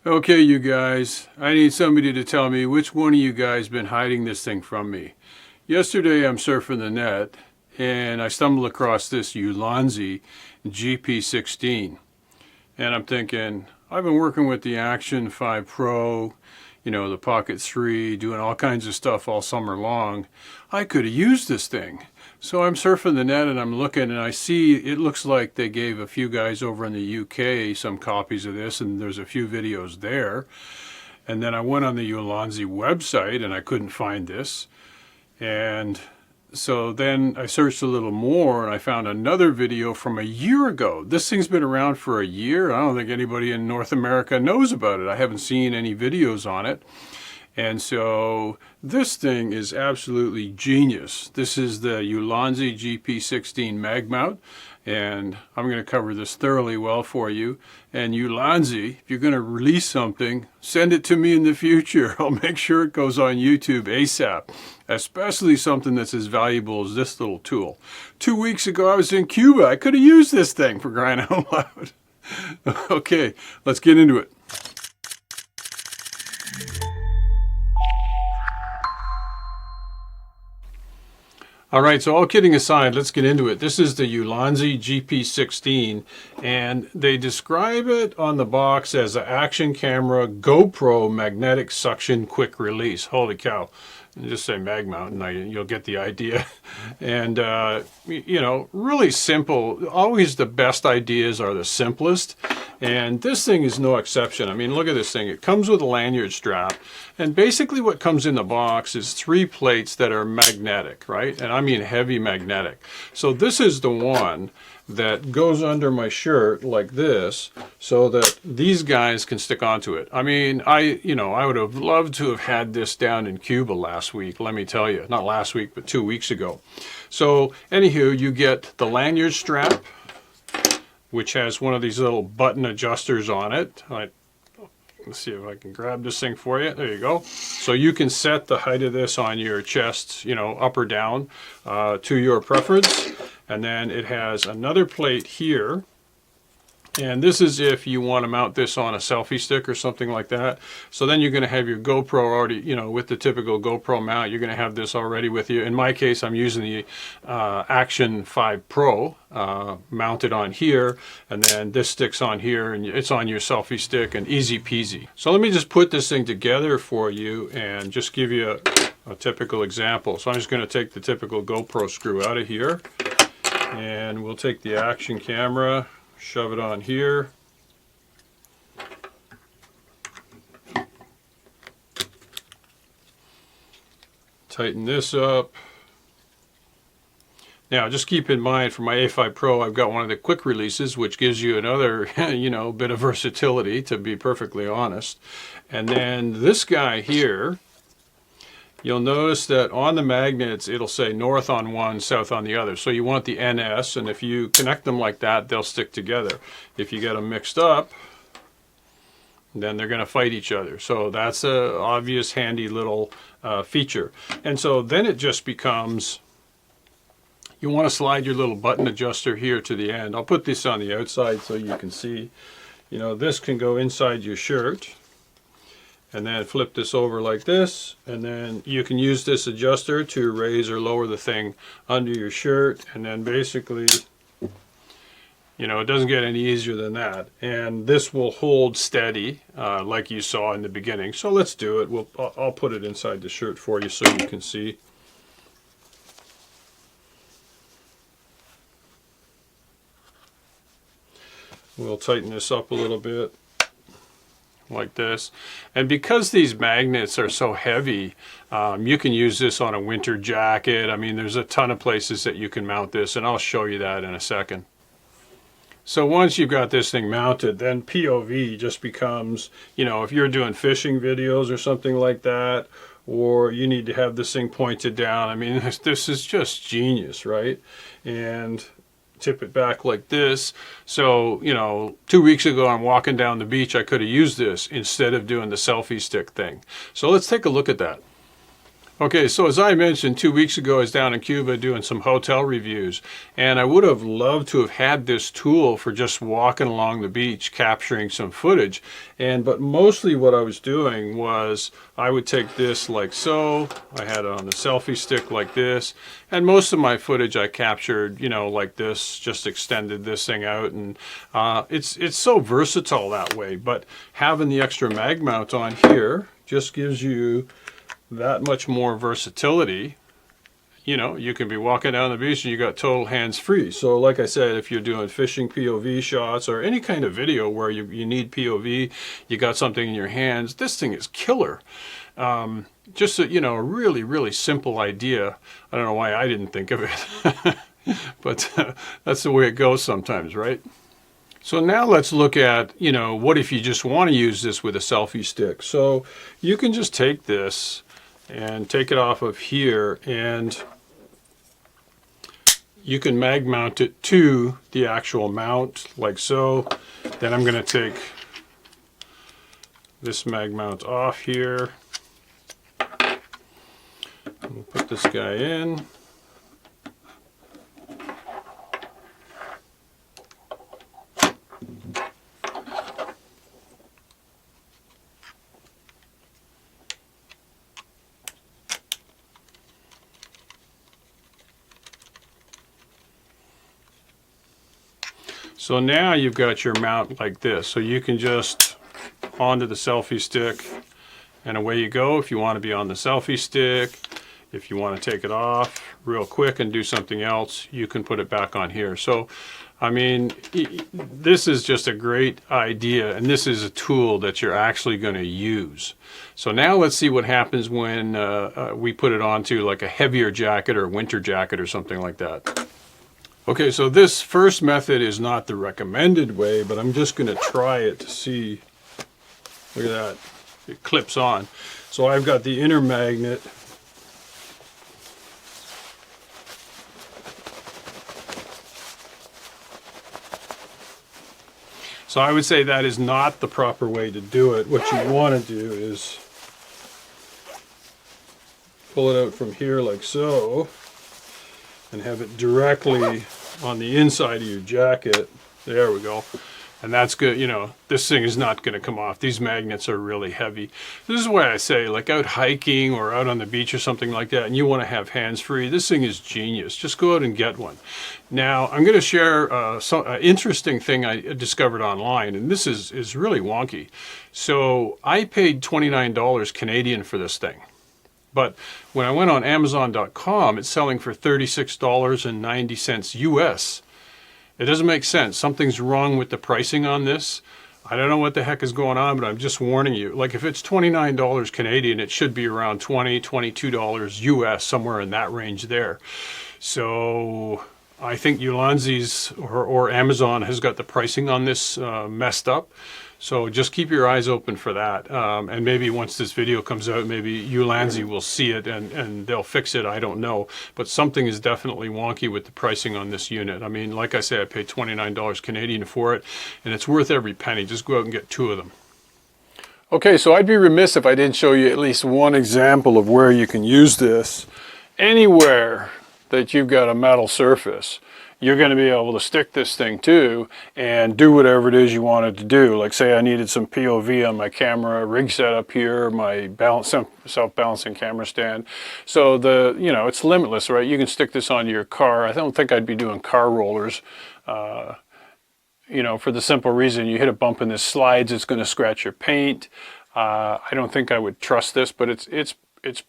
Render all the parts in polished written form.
Okay, you guys, I need somebody to tell me which one of you guys been hiding this thing from me. Yesterday I'm surfing the net and I stumbled across this Ulanzi GP-16. And I'm thinking, I've been working with the Action 5 Pro, the Pocket 3, doing all kinds of stuff all summer long. I could have used this thing. So I'm surfing the net and I'm looking and I see it looks like they gave a few guys over in the UK some copies of this, and there's a few videos there. And then I went on the Ulanzi website and I couldn't find this. And so then I searched a little more and I found another video from a year ago. This thing's been around for a year. I don't think anybody in North America knows about it. I haven't seen any videos on it. And so this thing is absolutely genius. This is the Ulanzi GP-16 mag mount, and I'm going to cover this thoroughly well for you. And Ulanzi, if you're going to release something, send it to me in the future. I'll make sure it goes on YouTube ASAP, especially something that's as valuable as this little tool. 2 weeks ago I was in Cuba. I could have used this thing, for crying out loud. Okay, let's get into it. All right, so all kidding aside, let's get into it. This is the Ulanzi GP-16, and they describe it on the box as an action camera GoPro magnetic suction quick release. Holy cow. And just say mag mount and you'll get the idea. And, really simple. Always the best ideas are the simplest. And this thing is no exception. I mean, look at this thing. It comes with a lanyard strap. And basically what comes in the box is 3 plates that are magnetic, right? And I mean heavy magnetic. So this is the one that goes under my shirt like this so that these guys can stick onto it. I mean, I would have loved to have had this down in Cuba last week, let me tell you. Not last week, but 2 weeks ago. So anywho, you get the lanyard strap, which has one of these little button adjusters on it. Let's see if I can grab this thing for you. There you go. So you can set the height of this on your chest, up or down, to your preference. And then it has another plate here. And this is if you want to mount this on a selfie stick or something like that. So then you're going to have your GoPro already, with the typical GoPro mount, you're going to have this already with you. In my case, I'm using the Action 5 Pro mounted on here. And then this sticks on here and it's on your selfie stick, and easy peasy. So let me just put this thing together for you and just give you a typical example. So I'm just going to take the typical GoPro screw out of here. And we'll take the action camera, shove it on here. Tighten this up. Now just keep in mind, for my A5 Pro, I've got one of the quick releases, which gives you another, bit of versatility, to be perfectly honest. And then this guy here, you'll notice that on the magnets, it'll say north on one, south on the other. So you want the NS, and if you connect them like that, they'll stick together. If you get them mixed up, then they're going to fight each other. So that's an obvious, handy little feature. And so then it just becomes, you want to slide your little button adjuster here to the end. I'll put this on the outside so you can see. This can go inside your shirt. And then flip this over like this, and then you can use this adjuster to raise or lower the thing under your shirt. And then basically, it doesn't get any easier than that. And this will hold steady like you saw in the beginning. So let's do it. I'll put it inside the shirt for you so you can see. We'll tighten this up a little bit, like this. And because these magnets are so heavy, you can use this on a winter jacket. I mean, there's a ton of places that you can mount this, and I'll show you that in a second. So once you've got this thing mounted, then POV just becomes, if you're doing fishing videos or something like that, or you need to have this thing pointed down. I mean, this is just genius, right? And tip it back like this. So, 2 weeks ago I'm walking down the beach, I could have used this instead of doing the selfie stick thing. So let's take a look at that. Okay, so as I mentioned, 2 weeks ago I was down in Cuba doing some hotel reviews, and I would have loved to have had this tool for just walking along the beach capturing some footage. But mostly what I was doing was I would take this like so, I had it on the selfie stick like this, and most of my footage I captured, you know, like this, just extended this thing out, and it's so versatile that way. But having the extra mag mount on here just gives you that much more versatility. You know, you can be walking down the beach and you got total hands free. So like I said, if you're doing fishing POV shots or any kind of video where you need POV, you got something in your hands, this thing is killer. Just a, you know, a really, really simple idea. I don't know why I didn't think of it, but that's the way it goes sometimes, right? So now let's look at, you know, what if you just want to use this with a selfie stick? So you can just take this and take it off of here, and you can mag mount it to the actual mount like so. Then I'm going to take this mag mount off here. We'll put this guy in. So now you've got your mount like this. So you can just onto the selfie stick and away you go. If you want to be on the selfie stick, if you want to take it off real quick and do something else, you can put it back on here. So, I mean, this is just a great idea, and this is a tool that you're actually going to use. So now let's see what happens when we put it onto like a heavier jacket or winter jacket or something like that. Okay, so this first method is not the recommended way, but I'm just going to try it to see. Look at that. It clips on. So I've got the inner magnet. So I would say that is not the proper way to do it. What you want to do is pull it out from here like so, and have it directly on the inside of your jacket. There we go. And that's good. You know, this thing is not going to come off. These magnets are really heavy. This is why I say, like out hiking or out on the beach or something like that, and you want to have hands free, this thing is genius. Just go out and get one. Now, I'm going to share an interesting thing I discovered online, and this is really wonky. So I paid $29 Canadian for this thing. But when I went on Amazon.com, it's selling for $36.90 US. It doesn't make sense. Something's wrong with the pricing on this. I don't know what the heck is going on, but I'm just warning you. Like if it's $29 Canadian, it should be around $20, $22 US, somewhere in that range there. So I think Ulanzi's or Amazon has got the pricing on this messed up. So just keep your eyes open for that. And maybe once this video comes out, maybe Ulanzi will see it and they'll fix it. I don't know. But something is definitely wonky with the pricing on this unit. I mean, like I say, I paid $29 Canadian for it, and it's worth every penny. Just go out and get 2 of them. Okay, so I'd be remiss if I didn't show you at least one example of where you can use this. Anywhere that you've got a metal surface, you're going to be able to stick this thing to and do whatever it is you wanted to do. Like say I needed some POV on my camera, rig setup here, my self-balancing camera stand. So it's limitless, right? You can stick this onto your car. I don't think I'd be doing car rollers, for the simple reason you hit a bump and this slides, it's going to scratch your paint. I don't think I would trust this, but it's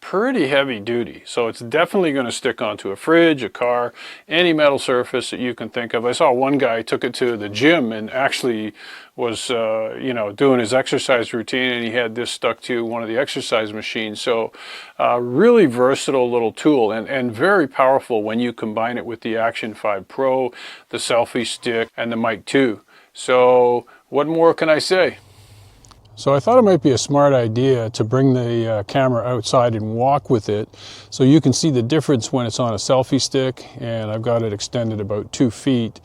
pretty heavy duty, so it's definitely going to stick onto a fridge, a car, any metal surface that you can think of. I saw one guy took it to the gym and actually was, doing his exercise routine, and he had this stuck to one of the exercise machines. So really versatile little tool and very powerful when you combine it with the Action 5 Pro, the selfie stick, and the Mic 2. So what more can I say? So I thought it might be a smart idea to bring the camera outside and walk with it so you can see the difference when it's on a selfie stick, and I've got it extended about 2 feet,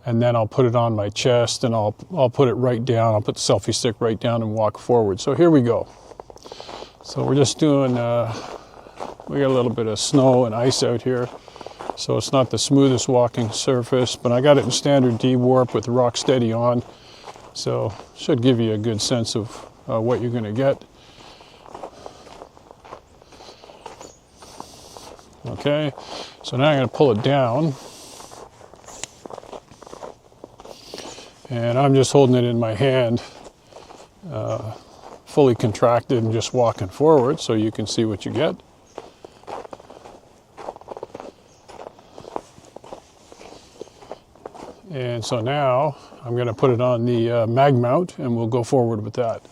and then I'll put it on my chest and I'll put it right down. I'll put the selfie stick right down and walk forward. So here we go. So we're just doing a We got a little bit of snow and ice out here, so it's not the smoothest walking surface, but I got it in standard D-warp with rock steady on, so should give you a good sense of what you're going to get. Okay, so now I'm going to pull it down, and I'm just holding it in my hand, fully contracted and just walking forward so you can see what you get. And so now I'm going to put it on the mag mount and we'll go forward with that.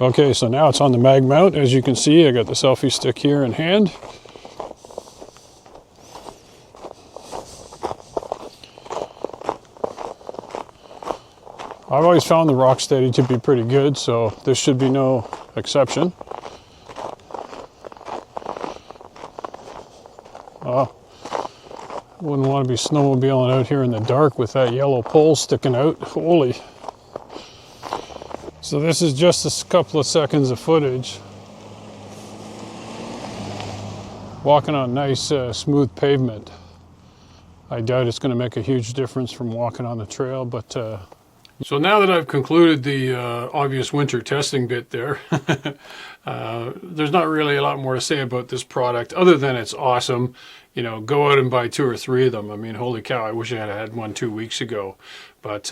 Okay, so now it's on the mag mount. As you can see, I got the selfie stick here in hand. I've always found the Rocksteady to be pretty good, so this should be no exception. Wouldn't want to be snowmobiling out here in the dark with that yellow pole sticking out. Holy. So this is just a couple of seconds of footage. Walking on nice, smooth pavement. I doubt it's going to make a huge difference from walking on the trail, but... So now that I've concluded the obvious winter testing bit there, there's not really a lot more to say about this product other than it's awesome. You know, go out and buy 2 or 3 of them. I mean, holy cow, I wish I had one 2 weeks ago. But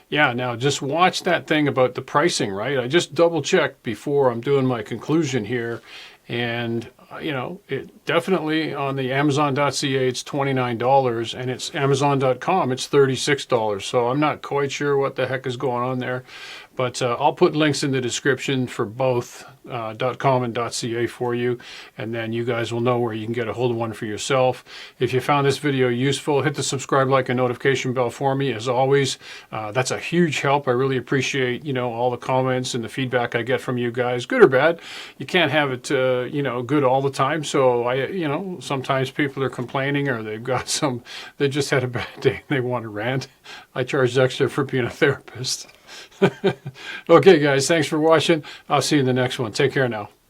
yeah, now just watch that thing about the pricing, right? I just double checked before I'm doing my conclusion here. And, you know, it definitely on the Amazon.ca, it's $29, and it's Amazon.com, it's $36. So I'm not quite sure what the heck is going on there. But I'll put links in the description for both .com and .ca for you, and then you guys will know where you can get a hold of one for yourself. If you found this video useful, hit the subscribe, like, and notification bell for me. As always, that's a huge help. I really appreciate, you know, all the comments and the feedback I get from you guys, good or bad. You can't have it, you know, good all the time. So you know, sometimes people are complaining or they've got they just had a bad day and they want to rant. I charge extra for being a therapist. Okay, guys, thanks for watching. I'll see you in the next one. Take care now.